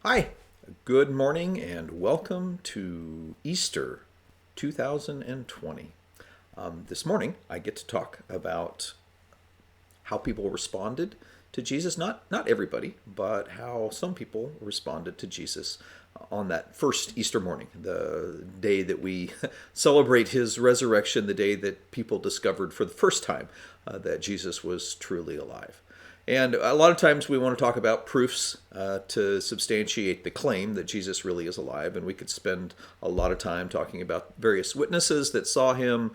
Hi, good morning, and welcome to Easter 2020. This morning, I get to talk about how people responded to Jesus. Not everybody, but how some people responded to Jesus on that first Easter morning, the day that we celebrate his resurrection, the day that people discovered for the first time that Jesus was truly alive. And a lot of times we want to talk about proofs to substantiate the claim that Jesus really is alive. And we could spend a lot of time talking about various witnesses that saw him,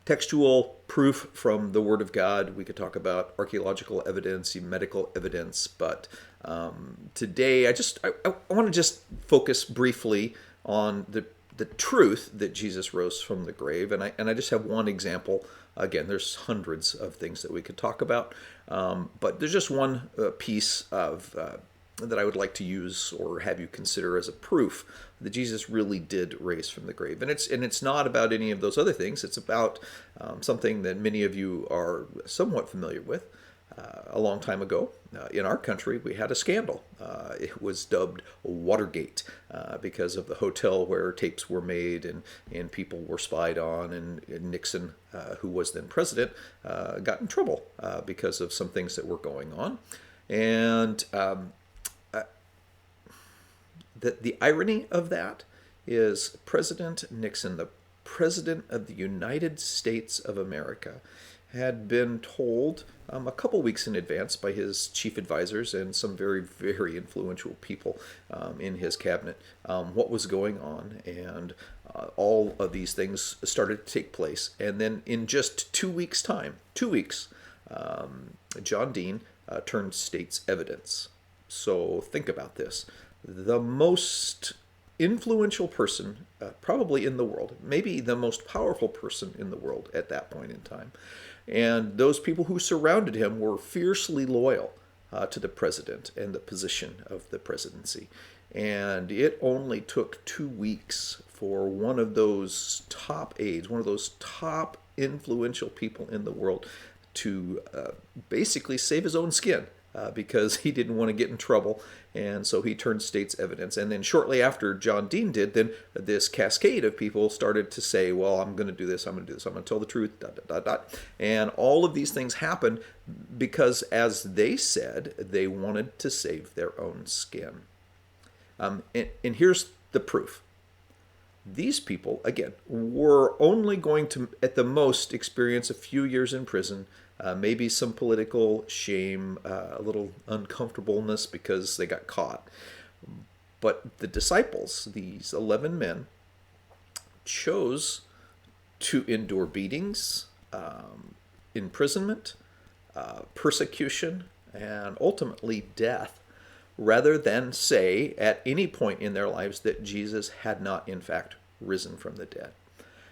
textual proof from the Word of God. We could talk about archaeological evidence, medical evidence. But today I want to just focus briefly on the truth that Jesus rose from the grave. And I just have one example. Again, there's hundreds of things that we could talk about, but there's just one piece of that I would like to use or have you consider as a proof that Jesus really did raise from the grave. And it's not about any of those other things. It's about something that many of you are somewhat familiar with. A long time ago, in our country, we had a scandal. It was dubbed Watergate because of the hotel where tapes were made and people were spied on, and Nixon, who was then president, got in trouble because of some things that were going on. And the irony of that is President Nixon, the President of the United States of America, had been told a couple weeks in advance by his chief advisors and some very, very influential people in his cabinet what was going on. And all of these things started to take place. And then in just 2 weeks' time, 2 weeks, John Dean turned state's evidence. So think about this. The most influential person probably in the world, maybe the most powerful person in the world at that point in time. And those people who surrounded him were fiercely loyal to the president and the position of the presidency. And it only took 2 weeks for one of those top aides, one of those top influential people in the world to basically save his own skin. Because he didn't want to get in trouble, and so he turned state's evidence. And then shortly after John Dean did, then this cascade of people started to say, well, I'm going to do this, I'm going to do this, I'm going to tell the truth, dot, dot, dot, dot. And all of these things happened because, as they said, they wanted to save their own skin. And here's the proof. These people, again, were only going to, at the most, experience a few years in prison, maybe some political shame, a little uncomfortableness because they got caught. But the disciples, these 11 men, chose to endure beatings, imprisonment, persecution, and ultimately death, rather than say at any point in their lives that Jesus had not, in fact, risen from the dead.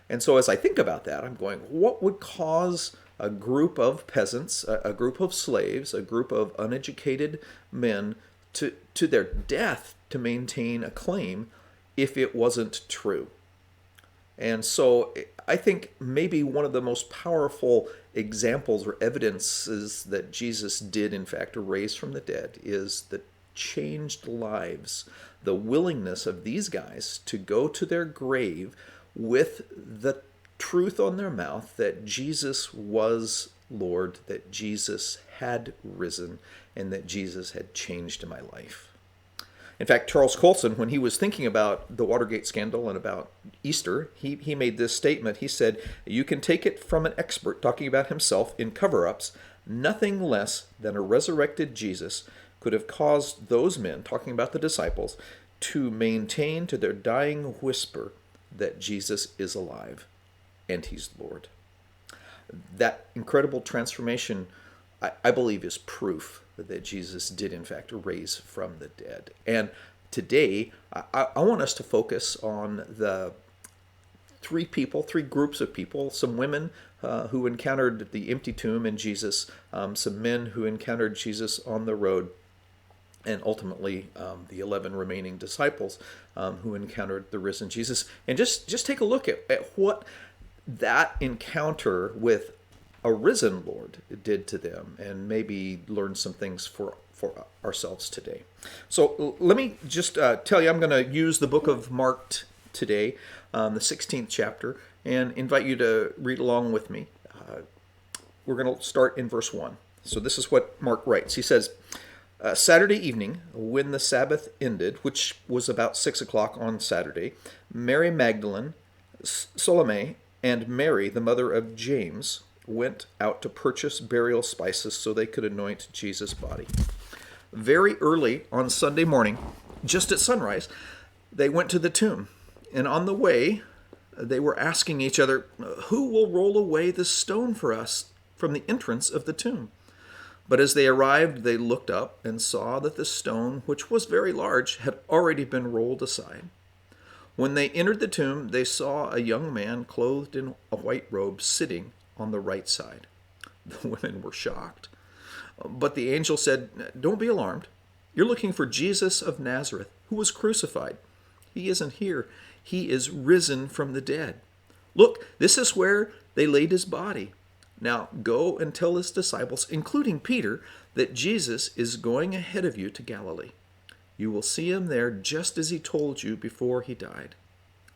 And so as I think about that, I'm going, what would cause a group of peasants, a group of slaves, a group of uneducated men to their death to maintain a claim if it wasn't true? And so I think maybe one of the most powerful examples or evidences that Jesus did, in fact, raise from the dead is the changed lives, the willingness of these guys to go to their grave with the truth on their mouth that Jesus was Lord, that Jesus had risen, and that Jesus had changed my life. In fact, Charles Colson, when he was thinking about the Watergate scandal and about Easter, he made this statement. He said, "You can take it from an expert talking about himself in cover-ups. Nothing less than a resurrected Jesus could have caused those men, talking about the disciples, to maintain to their dying whisper that Jesus is alive and he's Lord." That incredible transformation, I believe, is proof that Jesus did, in fact, raise from the dead. And today, I want us to focus on the three groups of people: some women who encountered the empty tomb and Jesus, some men who encountered Jesus on the road, and ultimately the 11 remaining disciples who encountered the risen Jesus. And just take a look at what that encounter with a risen Lord did to them, and maybe learn some things for for ourselves today. So let me just tell you, I'm going to use the book of Mark today, the 16th chapter, and invite you to read along with me. We're going to start in verse 1. So this is what Mark writes. He says, Saturday evening, when the Sabbath ended, which was about 6 o'clock on Saturday, Mary Magdalene, Salome, and Mary, the mother of James, went out to purchase burial spices so they could anoint Jesus' body. Very early on Sunday morning, just at sunrise, they went to the tomb. And on the way, they were asking each other, who will roll away the stone for us from the entrance of the tomb? But as they arrived, they looked up and saw that the stone, which was very large, had already been rolled aside. When they entered the tomb, they saw a young man clothed in a white robe sitting on the right side. The women were shocked. But the angel said, "Don't be alarmed. You're looking for Jesus of Nazareth, who was crucified. He isn't here. He is risen from the dead. Look, this is where they laid his body. Now go and tell his disciples, including Peter, that Jesus is going ahead of you to Galilee. You will see him there just as he told you before he died."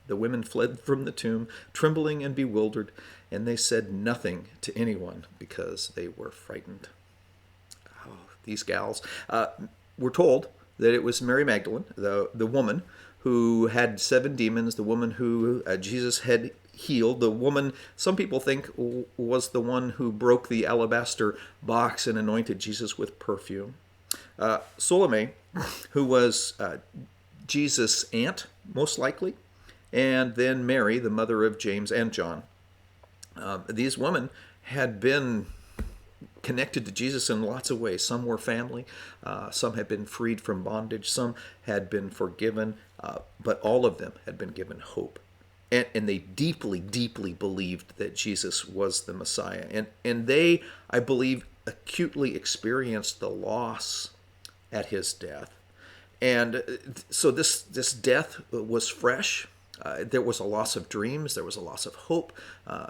The women fled from the tomb, trembling and bewildered, and they said nothing to anyone because they were frightened. Oh, these gals. We're told that it was Mary Magdalene, the woman who had 7 demons, the woman who Jesus had healed, the woman some people think was the one who broke the alabaster box and anointed Jesus with perfume. Salome, who was Jesus' aunt, most likely, and then Mary, the mother of James and John. These women had been connected to Jesus in lots of ways. Some were family, some had been freed from bondage, some had been forgiven, but all of them had been given hope. And they deeply, deeply believed that Jesus was the Messiah. And they, I believe, acutely experienced the loss at his death. And so this death was fresh. There was a loss of dreams. There was a loss of hope.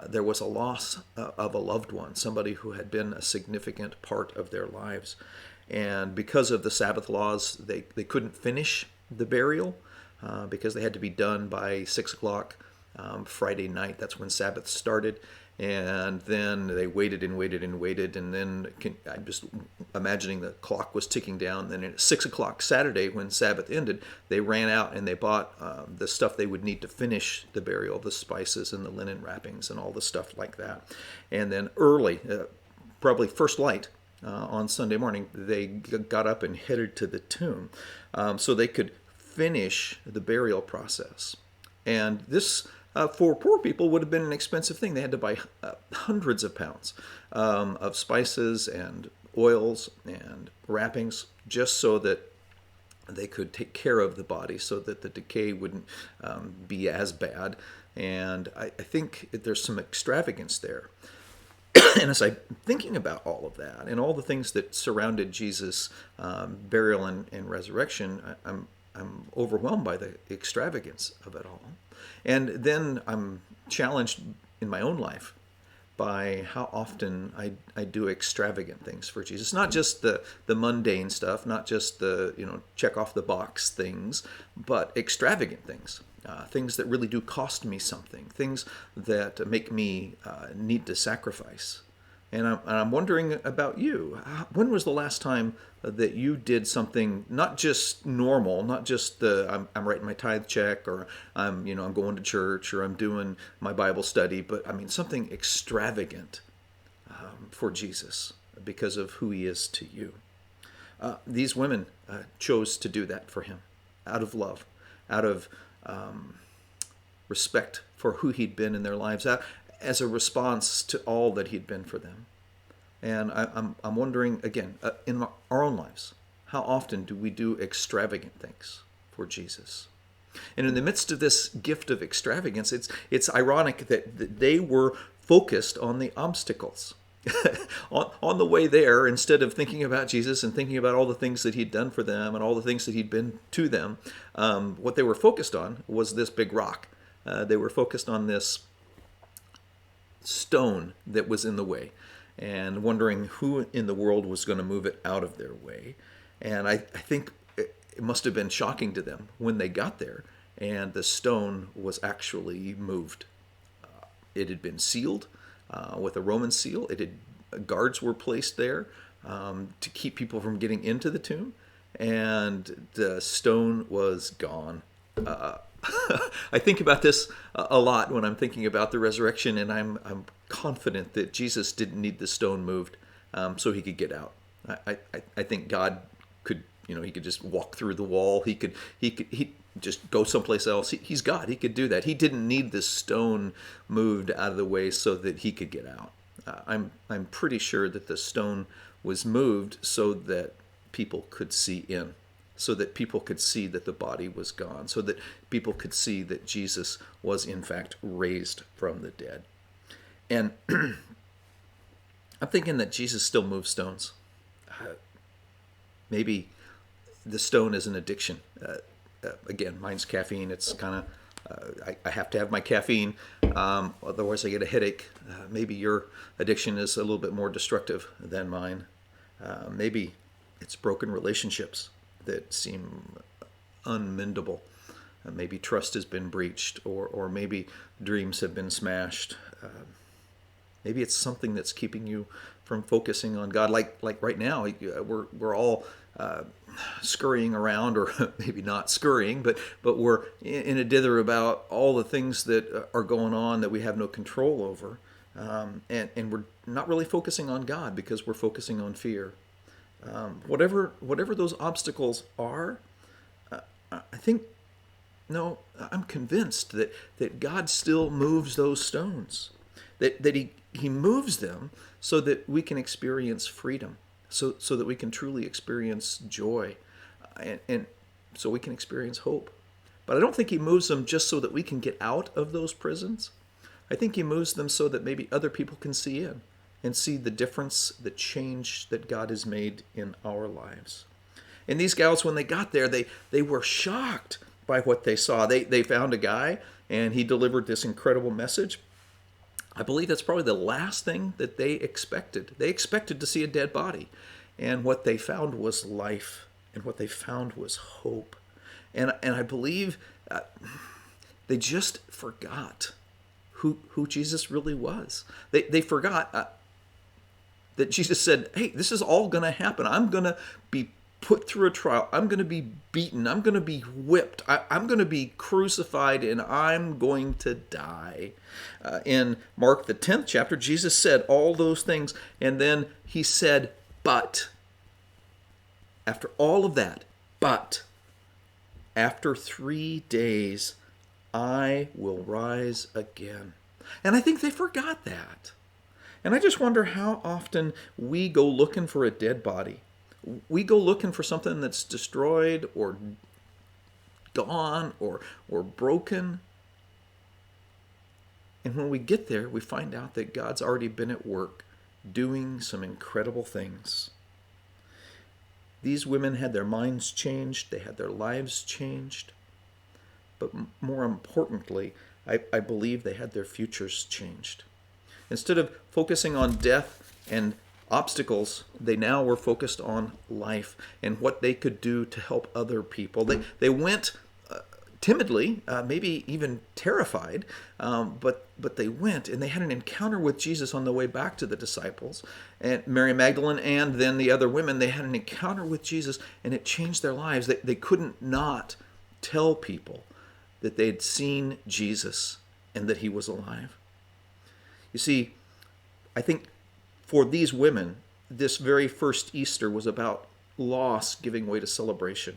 There was a loss of a loved one, somebody who had been a significant part of their lives. And because of the Sabbath laws, they couldn't finish the burial because they had to be done by 6 o'clock Friday night. That's when Sabbath started. And then they waited and waited and waited. And then I'm just imagining the clock was ticking down. Then at 6 o'clock Saturday, when Sabbath ended, they ran out and they bought the stuff they would need to finish the burial, the spices and the linen wrappings and all the stuff like that. And then early, probably first light on Sunday morning, they got up and headed to the tomb so they could finish the burial process. And this, for poor people, would have been an expensive thing. They had to buy hundreds of pounds of spices and oils and wrappings just so that they could take care of the body so that the decay wouldn't be as bad. And I think there's some extravagance there. And as I'm thinking about all of that and all the things that surrounded Jesus' burial and resurrection, I'm overwhelmed by the extravagance of it all. And then I'm challenged in my own life by how often I do extravagant things for Jesus. Not just the mundane stuff, not just the check off the box things, but extravagant things. Things that really do cost me something. Things that make me need to sacrifice. And I'm wondering about you. When was the last time that you did something not just normal, not just I'm writing my tithe check, or I'm going to church, or I'm doing my Bible study, but I mean something extravagant for Jesus because of who he is to you? These women chose to do that for him out of love, out of respect for who he'd been in their lives, as a response to all that he'd been for them. And I'm wondering, again, in our own lives, how often do we do extravagant things for Jesus? And in the midst of this gift of extravagance, it's ironic that they were focused on the obstacles. on the way there, instead of thinking about Jesus and thinking about all the things that he'd done for them and all the things that he'd been to them, what they were focused on was this big rock. They were focused on this stone that was in the way and wondering who in the world was going to move it out of their way. And I think it must have been shocking to them when they got there and the stone was actually moved. It had been sealed with a Roman seal. Guards were placed there to keep people from getting into the tomb, and the stone was gone. I think about this a lot when I'm thinking about the resurrection, and I'm confident that Jesus didn't need the stone moved so he could get out. I think God could, he could just walk through the wall. He just go someplace else. He's God. He could do that. He didn't need this stone moved out of the way so that he could get out. I'm pretty sure that the stone was moved so that people could see in, so that people could see that the body was gone, so that people could see that Jesus was in fact raised from the dead. And I'm thinking that Jesus still moves stones. Maybe the stone is an addiction. Again, mine's caffeine. It's kind of, I have to have my caffeine, otherwise I get a headache. Maybe your addiction is a little bit more destructive than mine. Maybe it's broken relationships that seem unmendable. Maybe trust has been breached, or maybe dreams have been smashed. Maybe it's something that's keeping you from focusing on God. Like right now, we're all scurrying around, or maybe not scurrying, but we're in a dither about all the things that are going on that we have no control over, and we're not really focusing on God because we're focusing on fear. Whatever those obstacles are, I'm convinced that God still moves those stones, that he moves them so that we can experience freedom, so that we can truly experience joy, and so we can experience hope. But I don't think he moves them just so that we can get out of those prisons. I think he moves them so that maybe other people can see in and see the difference, the change that God has made in our lives. And these gals, when they got there, they were shocked by what they saw. They found a guy, and he delivered this incredible message. I believe that's probably the last thing that they expected. They expected to see a dead body. And what they found was life. And what they found was hope. And I believe they just forgot who Jesus really was. They forgot that Jesus said, hey, this is all going to happen. I'm going to be put through a trial. I'm going to be beaten. I'm going to be whipped. I'm going to be crucified, and I'm going to die. In Mark, the 10th chapter, Jesus said all those things, and then he said, but. After all of that, but after 3 days, I will rise again. And I think they forgot that. And I just wonder how often we go looking for a dead body. We go looking for something that's destroyed or gone or broken. And when we get there, we find out that God's already been at work doing some incredible things. These women had their minds changed. They had their lives changed. But more importantly, I believe they had their futures changed. Instead of focusing on death and obstacles, they now were focused on life and what they could do to help other people. They went timidly, maybe even terrified, but they went, and they had an encounter with Jesus on the way back to the disciples. And Mary Magdalene and then the other women, they had an encounter with Jesus, and it changed their lives. They couldn't not tell people that they had seen Jesus and that he was alive. You see, I think for these women, this very first Easter was about loss giving way to celebration.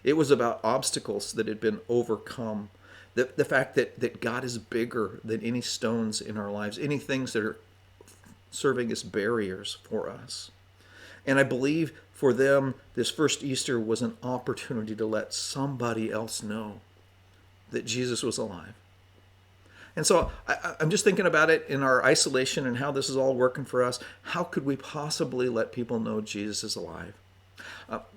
It was about obstacles that had been overcome. The fact that God is bigger than any stones in our lives, any things that are serving as barriers for us. And I believe for them, this first Easter was an opportunity to let somebody else know that Jesus was alive. And so I'm just thinking about it in our isolation and how this is all working for us. How could we possibly let people know Jesus is alive?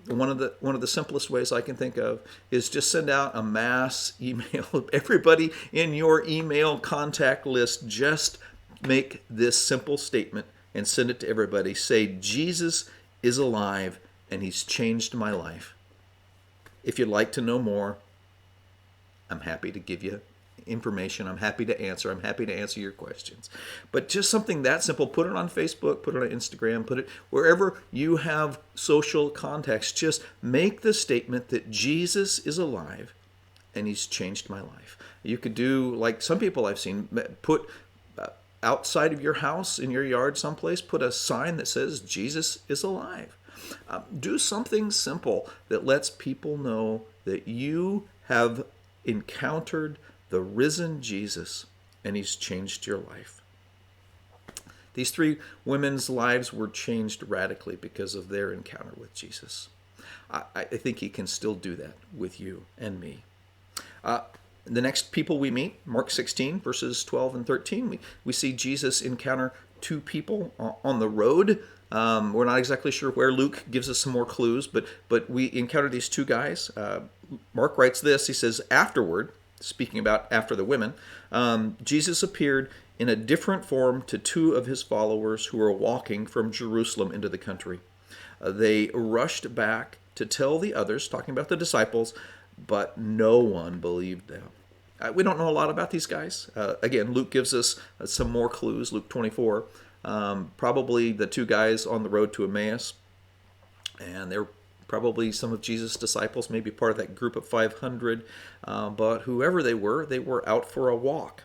One of the simplest ways I can think of is just send out a mass email. Everybody in your email contact list, just make this simple statement and send it to everybody. Say, Jesus is alive and he's changed my life. If you'd like to know more, I'm happy to give you information. I'm happy to answer. I'm happy to answer your questions. But just something that simple, put it on Facebook, put it on Instagram, put it wherever you have social contacts. Just make the statement that Jesus is alive and he's changed my life. You could do like some people I've seen, put outside of your house, in your yard someplace, put a sign that says Jesus is alive. Do something simple that lets people know that you have encountered the risen Jesus and he's changed your life. These three women's lives were changed radically because of their encounter with Jesus. I think he can still do that with you and me. The next people we meet, Mark 16, verses 12 and 13, we see Jesus encounter two people on the road. We're not exactly sure where. Luke gives us some more clues, but we encounter these two guys. Mark writes this. He says, afterward, speaking about after the women, Jesus appeared in a different form to two of his followers who were walking from Jerusalem into the country. They rushed back to tell the others, talking about the disciples, but no one believed them. We don't know a lot about these guys. Again, Luke gives us some more clues, Luke 24. Probably the two guys on the road to Emmaus, and they're probably some of Jesus' disciples, maybe part of that group of 500. But whoever they were out for a walk.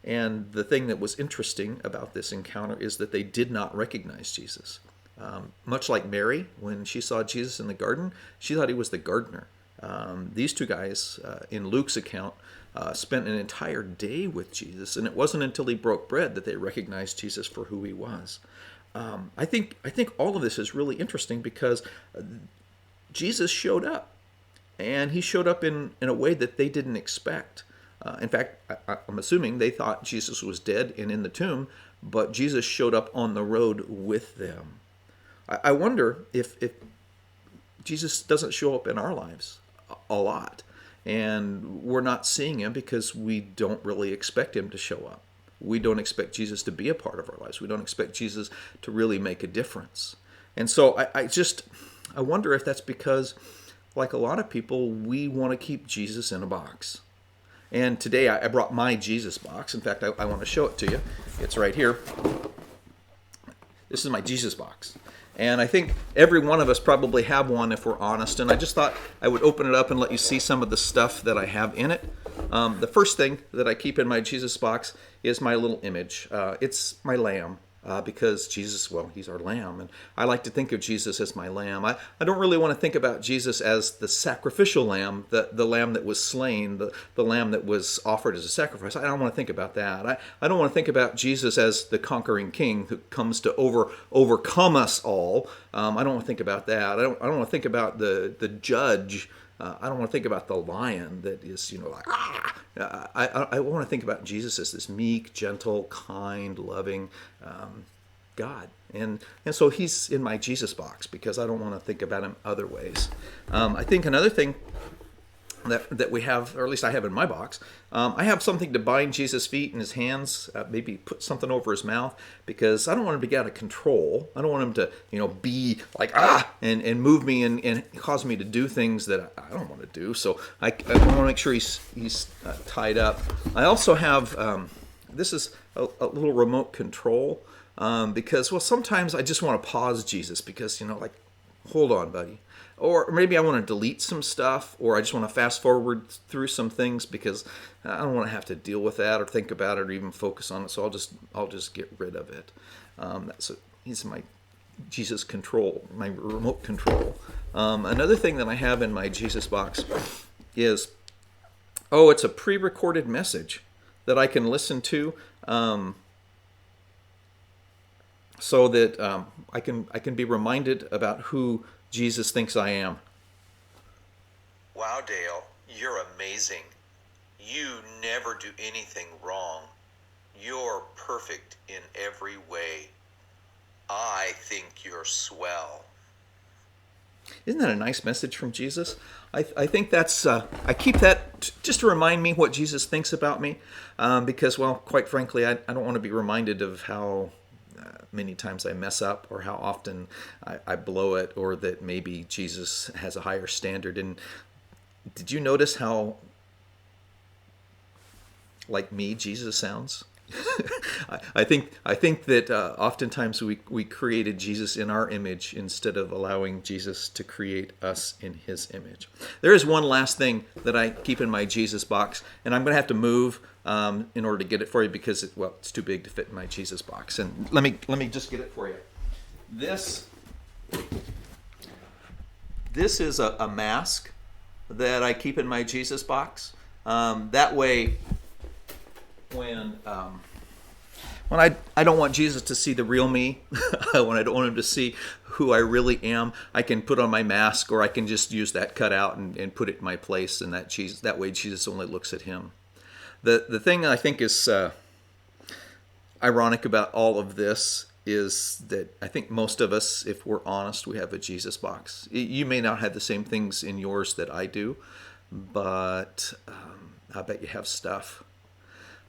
And the thing that was interesting about this encounter is that they did not recognize Jesus. Much like Mary, when she saw Jesus in the garden, she thought he was the gardener. These two guys, in Luke's account, spent an entire day with Jesus, and it wasn't until he broke bread that they recognized Jesus for who he was. I think all of this is really interesting because Jesus showed up, and he showed up in a way that they didn't expect. In fact, I'm assuming they thought Jesus was dead and in the tomb, but Jesus showed up on the road with them. I wonder if Jesus doesn't show up in our lives a lot, and we're not seeing him because we don't really expect him to show up. We don't expect Jesus to be a part of our lives. We don't expect Jesus to really make a difference. And so I wonder if that's because, like a lot of people, we want to keep Jesus in a box. And today I brought my Jesus box. In fact, I want to show it to you. It's right here. This is my Jesus box. And I think every one of us probably have one if we're honest. And I just thought I would open it up and let you see some of the stuff that I have in it. The first thing that I keep in my Jesus box is my little image. It's my lamb. Because Jesus, well, he's our lamb. And I like to think of Jesus as my lamb. I don't really want to think about Jesus as the sacrificial lamb, the lamb that was slain, the lamb that was offered as a sacrifice. I don't want to think about that. I don't want to think about Jesus as the conquering king who comes to overcome us all. I don't want to think about that. I don't want to think about the judge. I don't want to think about the lion that is, like, ah! I want to think about Jesus as this meek, gentle, kind, loving God. And so he's in my Jesus box because I don't want to think about him other ways. I think another thing that we have, or at least I have in my box, I have something to bind Jesus' feet and his hands, maybe put something over his mouth, because I don't want him to get out of control. I don't want him to, be like, and move me and cause me to do things that I don't want to do. So I want to make sure he's tied up. I also have, this is a little remote control, because, well, sometimes I just want to pause Jesus because, like, hold on, buddy. Or maybe I want to delete some stuff, or I just want to fast forward through some things because I don't want to have to deal with that or think about it or even focus on it. So I'll just get rid of it. He's my Jesus control, my remote control. Another thing that I have in my Jesus box is, it's a pre-recorded message that I can listen to, so that I can be reminded about who Jesus thinks I am. Wow, Dale, you're amazing. You never do anything wrong. You're perfect in every way. I think you're swell. Isn't that a nice message from Jesus? I think that's, I keep that just to remind me what Jesus thinks about me, because, well, quite frankly, I don't want to be reminded of how many times I mess up, or how often I blow it, or that maybe Jesus has a higher standard. And did you notice how like me Jesus sounds? I think that oftentimes we created Jesus in our image instead of allowing Jesus to create us in his image. There is one last thing that I keep in my Jesus box, and I'm going to have to move in order to get it for you because it's too big to fit in my Jesus box. And let me just get it for you. This is a mask that I keep in my Jesus box. That way, when I don't want Jesus to see the real me, when I don't want him to see who I really am, I can put on my mask, or I can just use that cutout and put it in my place, and that way Jesus only looks at him. The thing I think is ironic about all of this is that I think most of us, if we're honest, we have a Jesus box. You may not have the same things in yours that I do, but I bet you have stuff.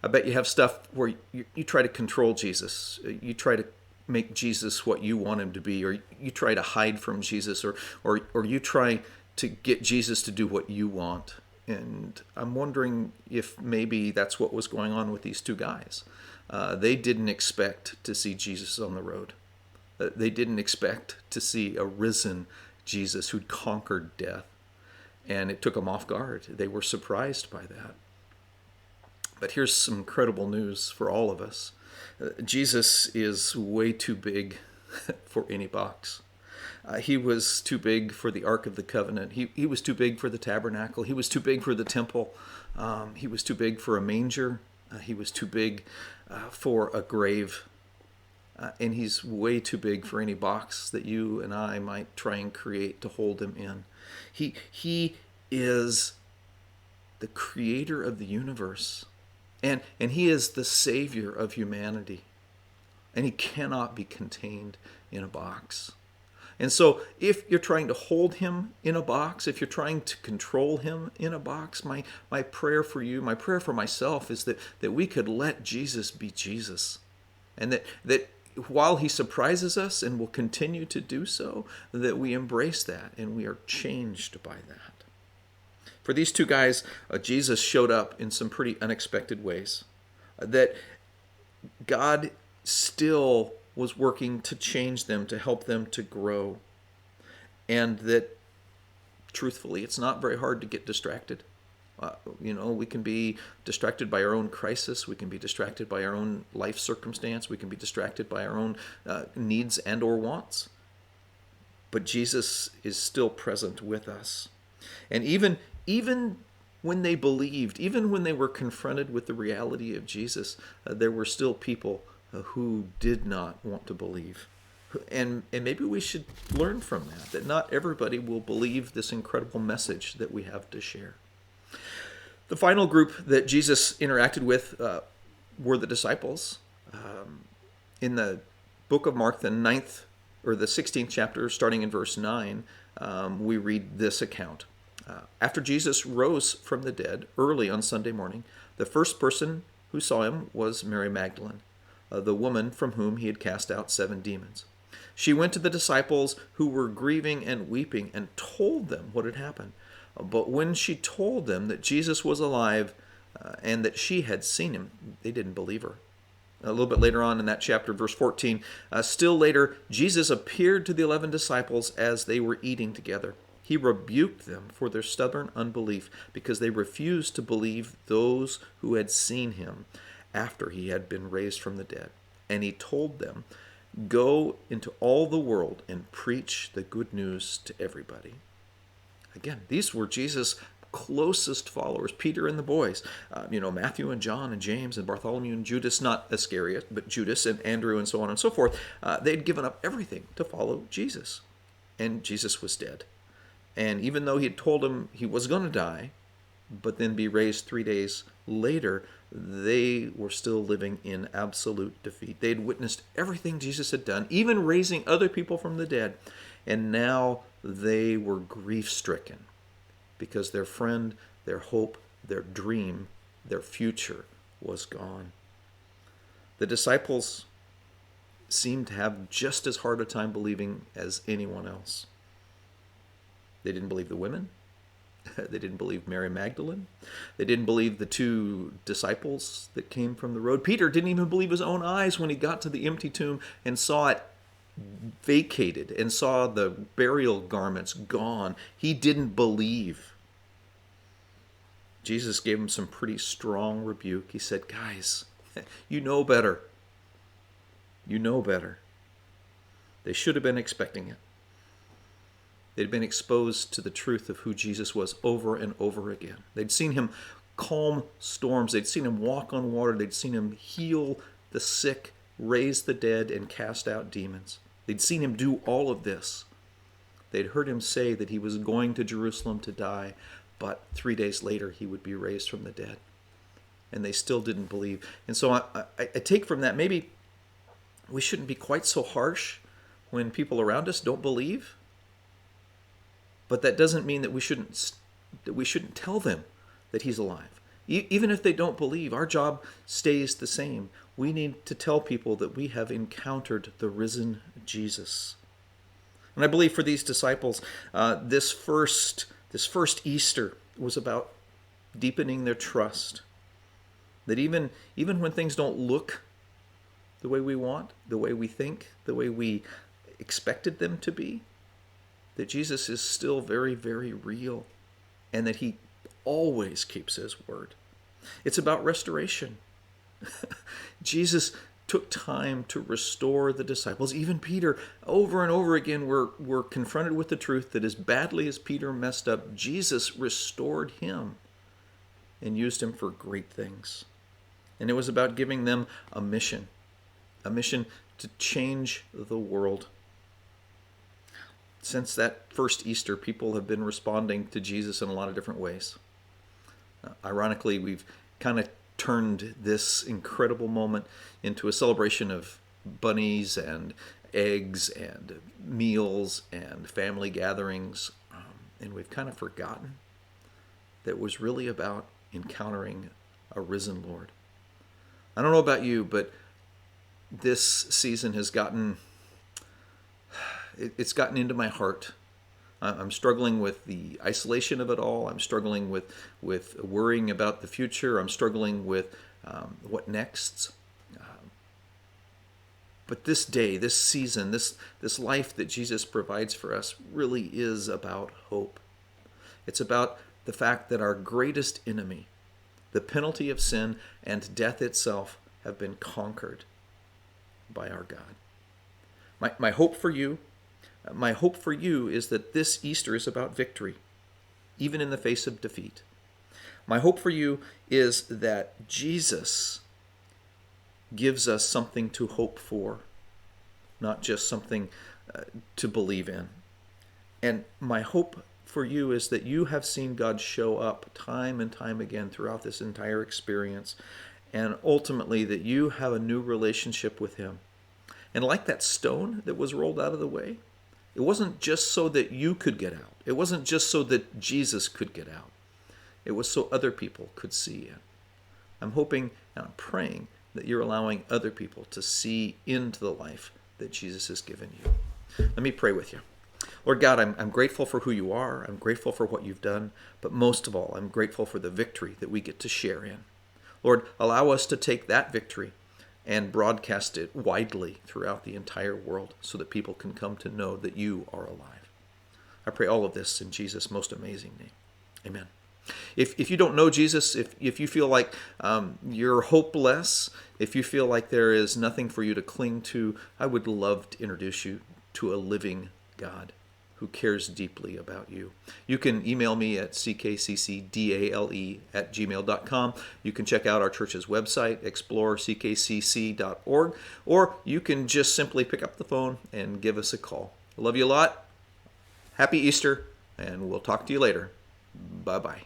I bet you have stuff where you try to control Jesus. You try to make Jesus what you want him to be, or you try to hide from Jesus, or you try to get Jesus to do what you want. And I'm wondering if maybe that's what was going on with these two guys. They didn't expect to see Jesus on the road. They didn't expect to see a risen Jesus who'd conquered death. And it took them off guard. They were surprised by that. But here's some incredible news for all of us. Jesus is way too big for any box. He was too big for the Ark of the Covenant. He was too big for the tabernacle. He was too big for the temple. He was too big for a manger. He was too big for a grave. And he's way too big for any box that you and I might try and create to hold him in. He is the creator of the universe. And he is the Savior of humanity. And he cannot be contained in a box. And so if you're trying to hold him in a box, if you're trying to control him in a box, my prayer for you, my prayer for myself is that we could let Jesus be Jesus. And that while he surprises us and will continue to do so, that we embrace that and we are changed by that. For these two guys, Jesus showed up in some pretty unexpected ways. That God still was working to change them, to help them to grow. And that, truthfully, it's not very hard to get distracted. We can be distracted by our own crisis. We can be distracted by our own life circumstance. We can be distracted by our own needs and or wants. But Jesus is still present with us. And even when they believed, even when they were confronted with the reality of Jesus, there were still people who did not want to believe. And maybe we should learn from that not everybody will believe this incredible message that we have to share. The final group that Jesus interacted with were the disciples. In the book of Mark, the 16th chapter, starting in verse 9, we read this account. After Jesus rose from the dead early on Sunday morning, the first person who saw him was Mary Magdalene, the woman from whom he had cast out 7 demons. She went to the disciples who were grieving and weeping and told them what had happened. But when she told them that Jesus was alive and that she had seen him, they didn't believe her. A little bit later on in that chapter, verse 14, still later, Jesus appeared to the 11 disciples as they were eating together. He rebuked them for their stubborn unbelief because they refused to believe those who had seen him after he had been raised from the dead. And he told them, "Go into all the world and preach the good news to everybody." Again, these were Jesus' closest followers, Peter and the boys. Matthew and John and James and Bartholomew and Judas, not Iscariot, but Judas and Andrew and so on and so forth. They'd given up everything to follow Jesus. And Jesus was dead. And even though he had told them he was going to die, but then be raised 3 days later, they were still living in absolute defeat. They'd witnessed everything Jesus had done, even raising other people from the dead. And now they were grief-stricken because their friend, their hope, their dream, their future was gone. The disciples seemed to have just as hard a time believing as anyone else. They didn't believe the women. They didn't believe Mary Magdalene. They didn't believe the two disciples that came from the road. Peter didn't even believe his own eyes when he got to the empty tomb and saw it vacated and saw the burial garments gone. He didn't believe. Jesus gave him some pretty strong rebuke. He said, guys, you know better. You know better. They should have been expecting it. They'd been exposed to the truth of who Jesus was over and over again. They'd seen him calm storms. They'd seen him walk on water. They'd seen him heal the sick, raise the dead, and cast out demons. They'd seen him do all of this. They'd heard him say that he was going to Jerusalem to die, but 3 days later he would be raised from the dead. And they still didn't believe. And so I take from that, maybe we shouldn't be quite so harsh when people around us don't believe. But that doesn't mean that we shouldn't tell them that he's alive. Even if they don't believe, our job stays the same. We need to tell people that we have encountered the risen Jesus. And I believe for these disciples, this first Easter was about deepening their trust. That even when things don't look the way we want, the way we think, the way we expected them to be, that Jesus is still very, very real, and that he always keeps his word. It's about restoration. Jesus took time to restore the disciples. Even Peter, over and over again, were confronted with the truth that as badly as Peter messed up, Jesus restored him and used him for great things. And it was about giving them a mission to change the world. Since that first Easter, people have been responding to Jesus in a lot of different ways. Ironically, we've kind of turned this incredible moment into a celebration of bunnies and eggs and meals and family gatherings. And we've kind of forgotten that it was really about encountering a risen Lord. I don't know about you, but this season has gotten into my heart. I'm struggling with the isolation of it all. I'm struggling with worrying about the future. I'm struggling with what next. But this day, this season, this life that Jesus provides for us really is about hope. It's about the fact that our greatest enemy, the penalty of sin and death itself, have been conquered by our God. My hope for you is that this Easter is about victory, even in the face of defeat. My hope for you is that Jesus gives us something to hope for, not just something to believe in. And my hope for you is that you have seen God show up time and time again throughout this entire experience, and ultimately that you have a new relationship with him. And like that stone that was rolled out of the way, it wasn't just so that you could get out. It wasn't just so that Jesus could get out. It was so other people could see in. I'm hoping and I'm praying that you're allowing other people to see into the life that Jesus has given you. Let me pray with you. Lord God, I'm grateful for who you are. I'm grateful for what you've done. But most of all, I'm grateful for the victory that we get to share in. Lord, allow us to take that victory and broadcast it widely throughout the entire world so that people can come to know that you are alive. I pray all of this in Jesus' most amazing name. Amen. If you don't know Jesus, if you feel like you're hopeless, if you feel like there is nothing for you to cling to, I would love to introduce you to a living God who cares deeply about you. You can email me at ckccdale@gmail.com. You can check out our church's website, exploreckcc.org, or you can just simply pick up the phone and give us a call. I love you a lot. Happy Easter, and we'll talk to you later. Bye-bye.